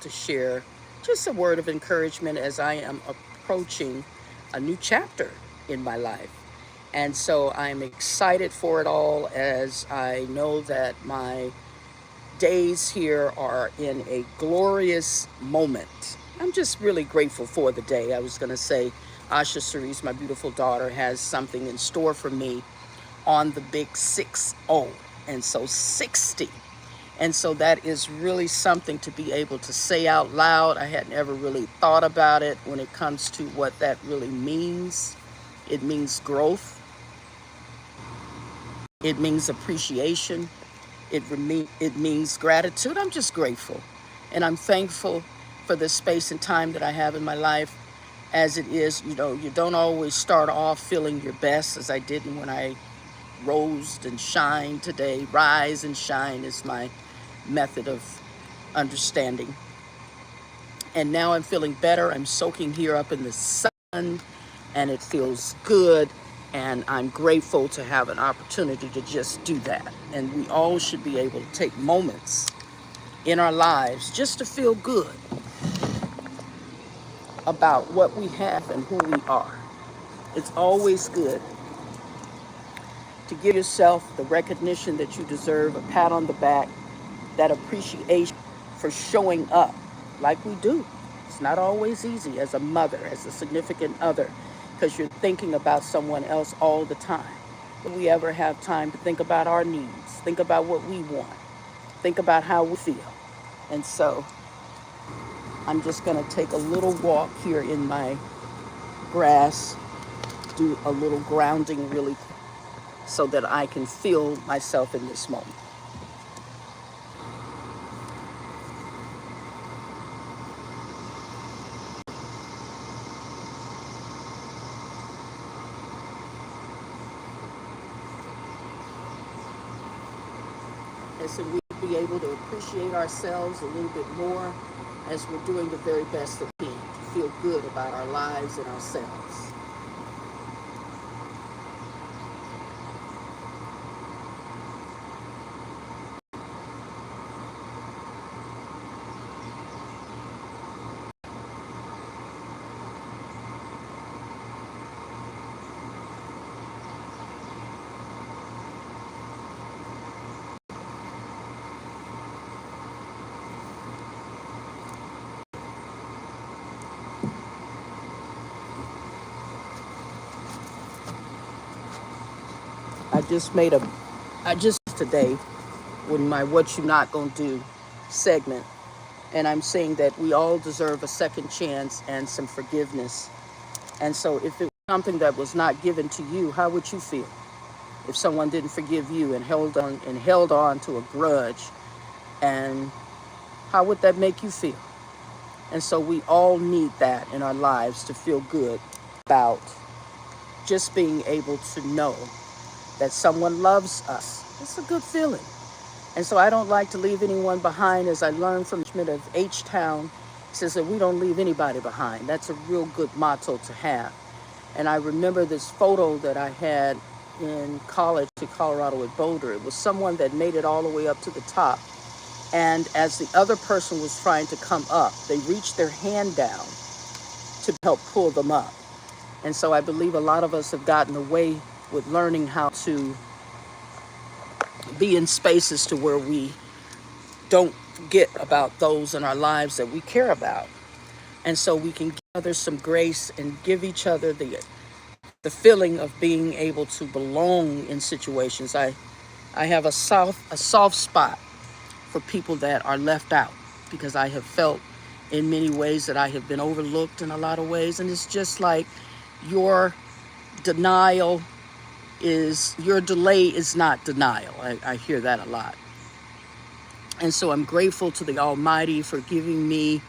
to share just a word of encouragement as I am approaching a new chapter in my life. And so I'm excited for it all as I know that my days here are in a glorious moment. I'm just really grateful for the day. I was going to say, Asha Cerise, my beautiful daughter, has something in store for me on the big 6-0. And so 60. And so that is really something to be able to say out loud. I hadn't ever really thought about it when it comes to what that really means. It means growth. It means appreciation. It means gratitude. I'm just grateful. And I'm thankful for the space and time that I have in my life as it is. You know, you don't always start off feeling your best as I didn't when I rose and shine today. Rise and shine is my method of understanding. And now I'm feeling better. I'm soaking here up in the sun and it feels good. And I'm grateful to have an opportunity to just do that. And we all should be able to take moments in our lives just to feel good about what we have and who we are. It's always good to give yourself the recognition that you deserve, a pat on the back, that appreciation for showing up like we do. It's not always easy as a mother, as a significant other, because you're thinking about someone else all the time. Do we ever have time to think about our needs, think about what we want, think about how we feel? And so I'm just going to take a little walk here in my grass, do a little grounding really so that I can feel myself in this moment. And so we'll be able to appreciate ourselves a little bit more as we're doing the very best that we can to feel good about our lives and ourselves. I just made a, I just today with my What You Not Gonna Do segment, and I'm saying that we all deserve a second chance and some forgiveness. And so if it was something that was not given to you, how would you feel? If someone didn't forgive you and held on to a grudge, and how would that make you feel? And so we all need that in our lives to feel good about just being able to know that someone loves us. It's a good feeling. And so I don't like to leave anyone behind, as I learned from Schmidt of H-Town. He says that we don't leave anybody behind. That's a real good motto to have. And I remember this photo that I had in college to Colorado at Boulder. It was someone that made it all the way up to the top. And as the other person was trying to come up, they reached their hand down to help pull them up. And so I believe a lot of us have gotten away with learning how to be in spaces to where we don't forget about those in our lives that we care about. And so we can give others some grace and give each other the feeling of being able to belong in situations. I have a soft spot for people that are left out, because I have felt in many ways that I have been overlooked in a lot of ways. And it's just like your denial your delay is not denial. I hear that a lot. And so I'm grateful to the Almighty for giving me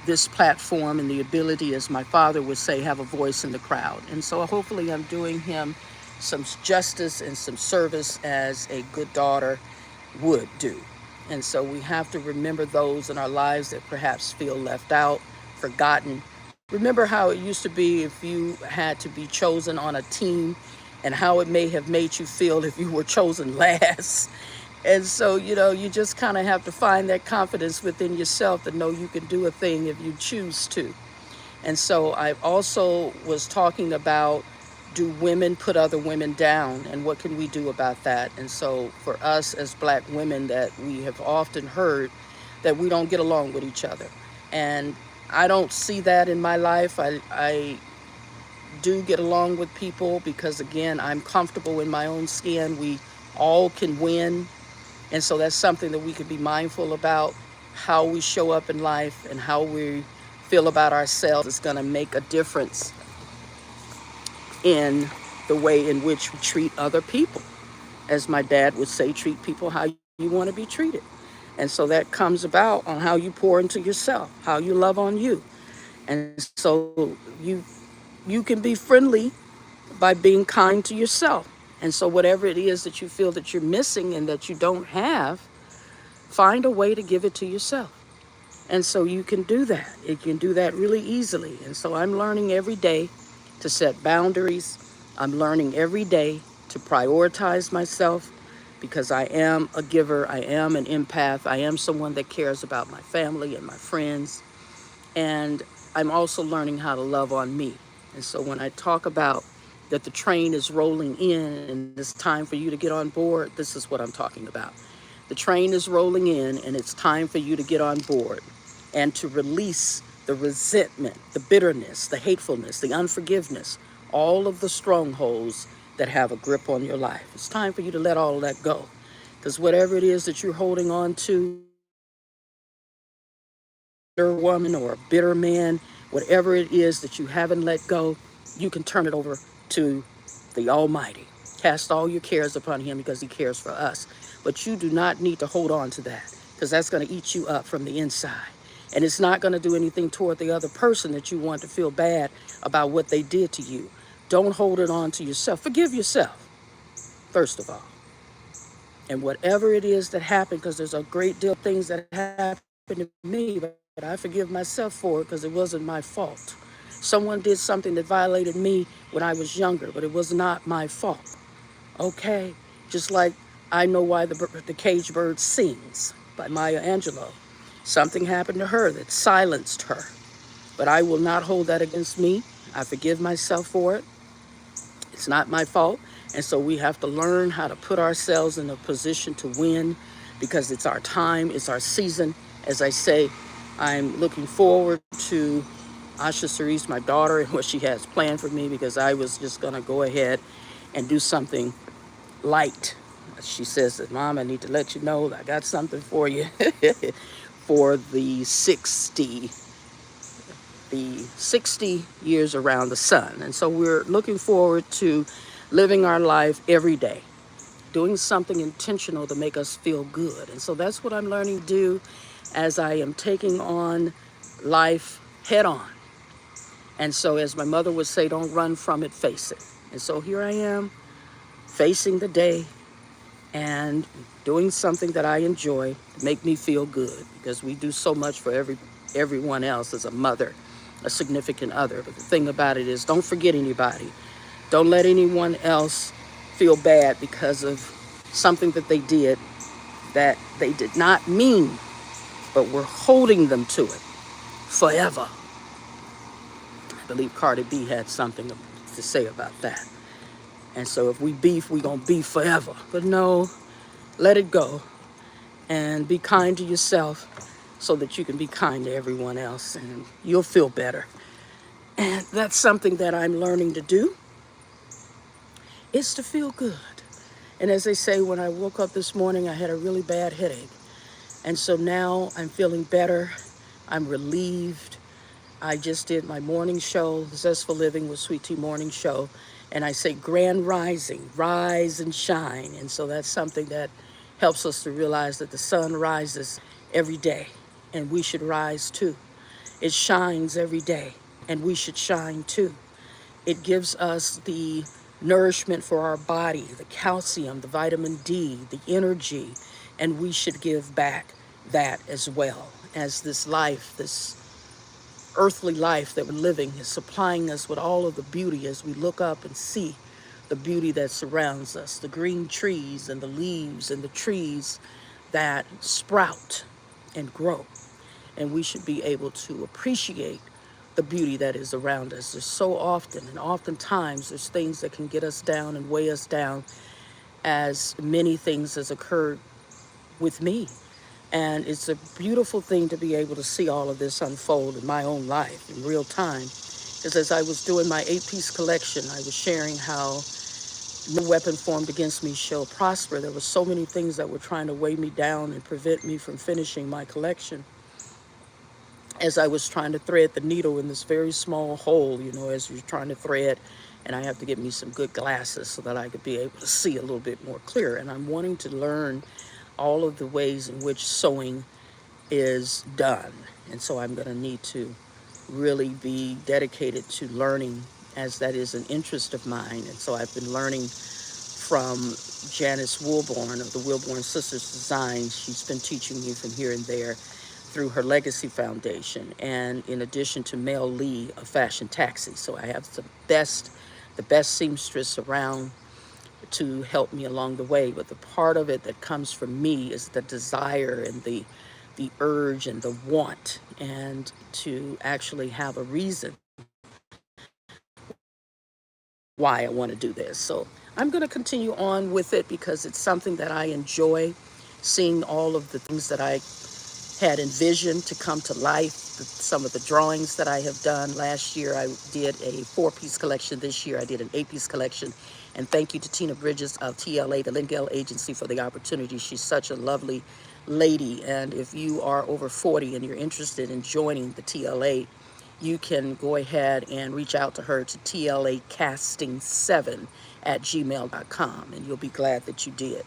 this platform and the ability, as my father would say, have a voice in the crowd. And so hopefully I'm doing him some justice and some service as a good daughter would do. And so we have to remember those in our lives that perhaps feel left out, forgotten. Remember how it used to be if you had to be chosen on a team, and how it may have made you feel if you were chosen last. And so, you just kind of have to find that confidence within yourself to know you can do a thing if you choose to. And so I also was talking about, do women put other women down, and what can we do about that? And so for us as black women, that we have often heard that we don't get along with each other. And I don't see that in my life. I do get along with people because, again, I'm comfortable in my own skin. We all can win. And so that's something that we could be mindful about. How we show up in life and how we feel about ourselves is going to make a difference in the way in which we treat other people. As my dad would say, treat people how you want to be treated. And so that comes about on how you pour into yourself, how you love on you. And so you can be friendly by being kind to yourself. And so whatever it is that you feel that you're missing and that you don't have, find a way to give it to yourself. And so you can do that. You can do that really easily. And so I'm learning every day to set boundaries. I'm learning every day to prioritize myself because I am a giver. I am an empath. I am someone that cares about my family and my friends. And I'm also learning how to love on me. And so when I talk about that the train is rolling in and it's time for you to get on board, this is what I'm talking about. The train is rolling in and it's time for you to get on board and to release the resentment, the bitterness, the hatefulness, the unforgiveness, all of the strongholds that have a grip on your life. It's time for you to let all of that go. Because whatever it is that you're holding on to, bitter woman or a bitter man, whatever it is that you haven't let go, you can turn it over to the Almighty. Cast all your cares upon him because he cares for us. But you do not need to hold on to that because that's going to eat you up from the inside. And it's not going to do anything toward the other person that you want to feel bad about what they did to you. Don't hold it on to yourself. Forgive yourself, first of all. And whatever it is that happened, because there's a great deal of things that happened to me, but I forgive myself for it because it wasn't my fault. Someone did something that violated me when I was younger, but it was not my fault. Okay? Just like I Know Why the Caged Bird Sings by Maya Angelou. Something happened to her that silenced her. But I will not hold that against me. I forgive myself for it. It's not my fault. And so we have to learn how to put ourselves in a position to win because it's our time, it's our season. As I say, I'm looking forward to Asha Cerise, my daughter, and what she has planned for me because I was just going to go ahead and do something light. She says that, Mom, I need to let you know that I got something for you for the 60 years around the sun. And so we're looking forward to living our life every day, doing something intentional to make us feel good. And so that's what I'm learning to do as I am taking on life head on. And so, as my mother would say, don't run from it, face it. And so here I am, facing the day and doing something that I enjoy to make me feel good because we do so much for everyone else as a mother, a significant other. But the thing about it is, don't forget anybody. Don't let anyone else feel bad because of something that they did that they did not mean, but we're holding them to it forever. I believe Cardi B had something to say about that. And so if we beef, we're going to beef forever. But no, let it go and be kind to yourself so that you can be kind to everyone else and you'll feel better. And that's something that I'm learning to do, is to feel good. And as they say, when I woke up this morning, I had a really bad headache. And so now I'm feeling better. I'm relieved. I just did my morning show, Zestful Living with Sweet Tea Morning Show. And I say grand rising, rise and shine. And so that's something that helps us to realize that the sun rises every day and we should rise too. It shines every day and we should shine too. It gives us the nourishment for our body, the calcium, the vitamin D, the energy, and we should give back that as well as this life, this earthly life that we're living is supplying us with all of the beauty as we look up and see the beauty that surrounds us, the green trees and the leaves and the trees that sprout and grow. And we should be able to appreciate the beauty that is around us. There's so often and oftentimes there's things that can get us down and weigh us down, as many things has occurred with me. And it's a beautiful thing to be able to see all of this unfold in my own life in real time. Because as I was doing my 8-piece collection, I was sharing how no weapon formed against me shall prosper. There were so many things that were trying to weigh me down and prevent me from finishing my collection. As I was trying to thread the needle in this very small hole, as you're trying to thread, and I have to get me some good glasses so that I could be able to see a little bit more clear. And I'm wanting to learn all of the ways in which sewing is done. And so I'm going to need to really be dedicated to learning, as that is an interest of mine. And so I've been learning from Janice Wilborn of the Wilborn Sisters Designs. She's been teaching me from here and there through her Legacy Foundation, and in addition to Mel Lee of Fashion Taxi. So I have the best seamstress around to help me along the way. But the part of it that comes from me is the desire and the urge and the want, and to actually have a reason why I want to do this. So I'm going to continue on with it because it's something that I enjoy, seeing all of the things that I had envisioned to come to life. Some of the drawings that I have done. Last year I did a 4-piece collection. This year I did an 8-piece collection. And thank you to Tina Bridges of TLA, the Lingale Agency, for the opportunity. She's such a lovely lady. And if you are over 40 and you're interested in joining the TLA, you can go ahead and reach out to her to tlacasting7@gmail.com, and you'll be glad that you did.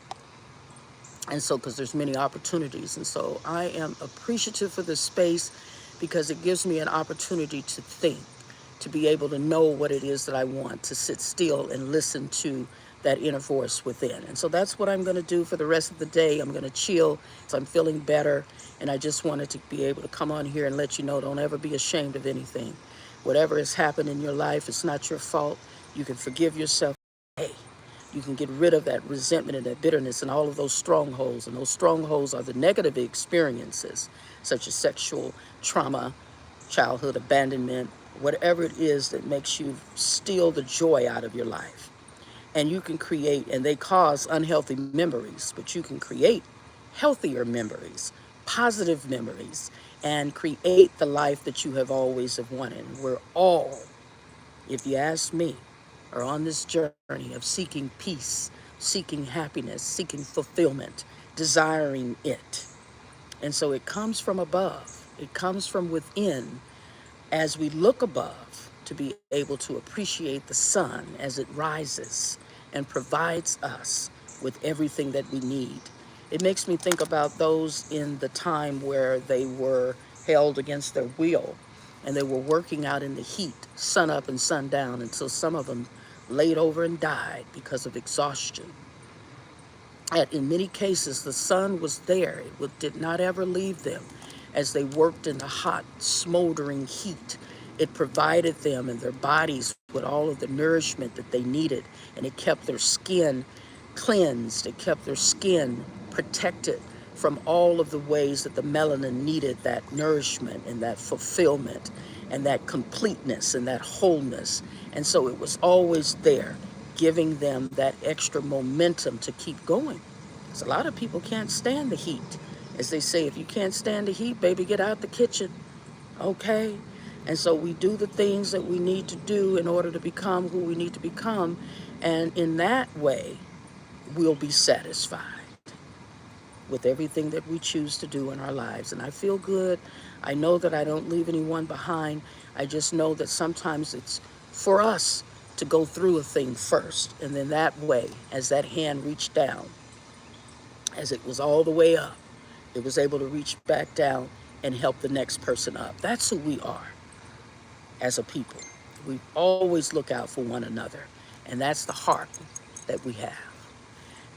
And so, because there's many opportunities. And so I am appreciative for this space because it gives me an opportunity to think, to be able to know what it is that I want, to sit still and listen to that inner voice within. And so that's what I'm going to do for the rest of the day. I'm going to chill, so I'm feeling better. And I just wanted to be able to come on here and let you know, don't ever be ashamed of anything. Whatever has happened in your life, it's not your fault. You can forgive yourself. Hey, you can get rid of that resentment and that bitterness and all of those strongholds. And those strongholds are the negative experiences, such as sexual trauma, childhood abandonment, whatever it is that makes you steal the joy out of your life. And you can create, and they cause unhealthy memories, but you can create healthier memories, positive memories, and create the life that you have always have wanted. We're all, if you ask me, are on this journey of seeking peace, seeking happiness, seeking fulfillment, desiring it. And so it comes from above. It comes from within, as we look above, to be able to appreciate the sun as it rises and provides us with everything that we need. It makes me think about those in the time where they were held against their will and they were working out in the heat, sun up and sun down, until some of them laid over and died because of exhaustion. And in many cases, the sun was there. Did not ever leave them as they worked in the hot, smoldering heat. It provided them and their bodies with all of the nourishment that they needed, and it kept their skin cleansed. It kept their skin protected from all of the ways that the melanin needed that nourishment and that fulfillment and that completeness and that wholeness. And so it was always there, giving them that extra momentum to keep going. Because a lot of people can't stand the heat. As they say, if you can't stand the heat, baby, get out the kitchen. Okay? And so we do the things that we need to do in order to become who we need to become. And in that way, we'll be satisfied with everything that we choose to do in our lives. And I feel good. I know that I don't leave anyone behind. I just know that sometimes it's for us to go through a thing first. And then that way, as that hand reached down, as it was all the way up, it was able to reach back down and help the next person up. That's who we are as a people. We always look out for one another. And that's the heart that we have.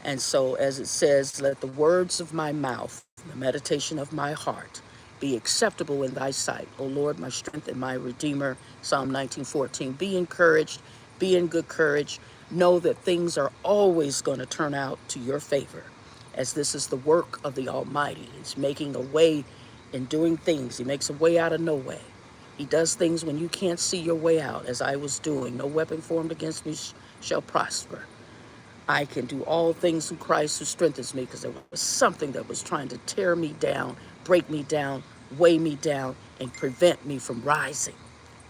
And so, as it says, let the words of my mouth, the meditation of my heart, be acceptable in thy sight, O Lord, my strength and my redeemer. Psalm 19:14. Be encouraged, be in good courage. Know that things are always going to turn out to your favor, as this is the work of the Almighty. He's making a way in doing things. He makes a way out of no way. He does things when you can't see your way out, as I was doing. No weapon formed against me shall prosper. I can do all things through Christ who strengthens me, because there was something that was trying to tear me down, break me down, weigh me down, and prevent me from rising.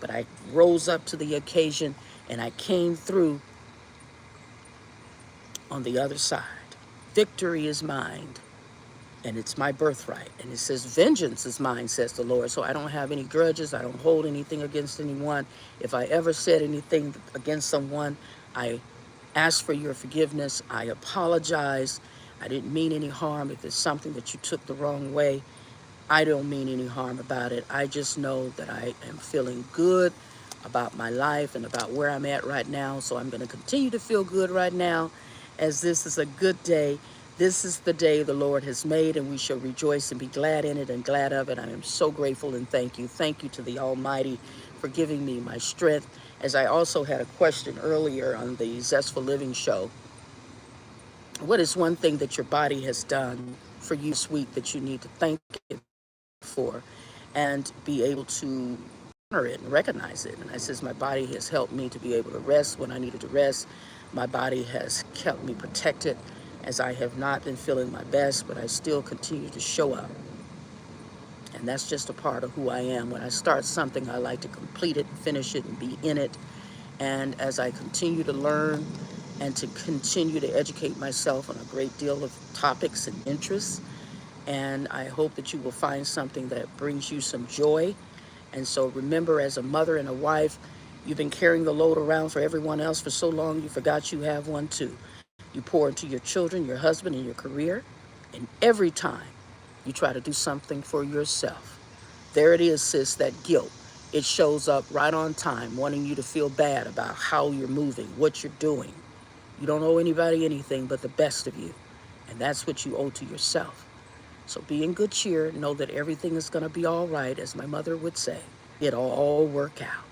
But I rose up to the occasion, and I came through on the other side. Victory is mine, and it's my birthright. And it says, vengeance is mine, says the Lord. So I don't have any grudges. I don't hold anything against anyone. If I ever said anything against someone, I ask for your forgiveness. I apologize. I didn't mean any harm. If it's something that you took the wrong way, I don't mean any harm about it. I just know that I am feeling good about my life and about where I'm at right now. So I'm going to continue to feel good right now, as this is a good day. This is the day the Lord has made, and we shall rejoice and be glad in it and glad of it. I am so grateful and thank you. Thank you to the Almighty for giving me my strength. As I also had a question earlier on the Zestful Living show, what is one thing that your body has done for you this week that you need to thank it for and be able to honor it and recognize it? And I says, my body has helped me to be able to rest when I needed to rest. My body has kept me protected as I have not been feeling my best, but I still continue to show up. And that's just a part of who I am. When I start something, I like to complete it, finish it, and be in it. And as I continue to learn and to continue to educate myself on a great deal of topics and interests, and I hope that you will find something that brings you some joy. And so remember, as a mother and a wife, you've been carrying the load around for everyone else for so long, you forgot you have one too. You pour into your children, your husband, and your career, and every time you try to do something for yourself, there it is, sis, that guilt. It shows up right on time, wanting you to feel bad about how you're moving, what you're doing. You don't owe anybody anything but the best of you, and that's what you owe to yourself. So be in good cheer. Know that everything is going to be all right, as my mother would say. It'll all work out.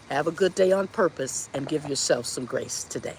Have a good day on purpose and give yourself some grace today.